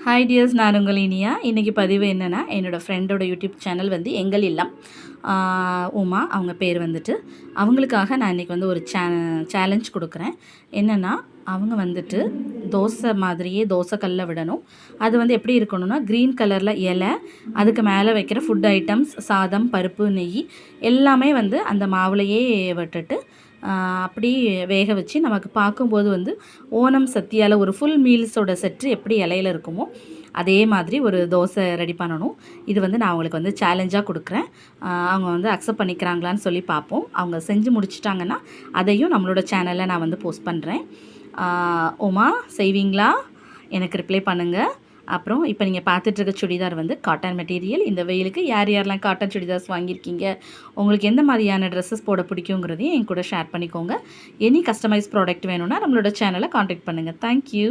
Hi tears, நான் உங்கள் இனியா. இன்றைக்கி பதிவு என்னென்னா, என்னோடய ஃப்ரெண்டோட யூடியூப் சேனல் வந்து எங்கள் இல்லம். உமா அவங்க பேர் வந்துட்டு. அவங்களுக்காக நான் இன்றைக்கி வந்து ஒரு சேலஞ்ச் கொடுக்குறேன். என்னென்னா, அவங்க வந்துட்டு தோசை மாதிரியே தோசைக்கல்ல விடணும். அது வந்து எப்படி இருக்கணும்னா, க்ரீன் கலரில் இலை, அதுக்கு மேலே வைக்கிற ஃபுட் ஐட்டம்ஸ், சாதம், பருப்பு, நெய் எல்லாமே வந்து அந்த மாவுலையே விட்டுட்டு அப்படி வேக வச்சு நமக்கு பார்க்கும்போது வந்து ஓணம் சத்தியால் ஒரு ஃபுல் மீல்ஸோட செட்டு எப்படி இலையில இருக்குமோ அதே மாதிரி ஒரு தோசை ரெடி பண்ணணும். இது வந்து நான் அவங்களுக்கு வந்து சேலஞ்சாக கொடுக்குறேன். அவங்க வந்து அக்செப்ட் பண்ணிக்கிறாங்களான்னு சொல்லி பார்ப்போம். அவங்க செஞ்சு முடிச்சிட்டாங்கன்னா அதையும் நம்மளோட சேனலில் நான் வந்து போஸ்ட் பண்ணுறேன். உமா, செய்வீங்களா? எனக்கு ரிப்ளை பண்ணுங்கள். அப்புறம் இப்போ நீங்கள் பார்த்துட்ருக்க சுடிதார் வந்து காட்டன் மெட்டீரியல். இந்த வெயிலுக்கு யார் யாரெல்லாம் காட்டன் சுடிதார்ஸ் வாங்கியிருக்கீங்க, உங்களுக்கு எந்த மாதிரியான ட்ரெஸ்ஸஸ் போட பிடிக்குங்கிறதையும் என் கூட ஷேர் பண்ணிக்கோங்க. எனி கஸ்டமைஸ் ப்ராடக்ட் வேணும்னா நம்மளோட சேனலை காண்டாக்ட் பண்ணுங்கள். தேங்க்யூ.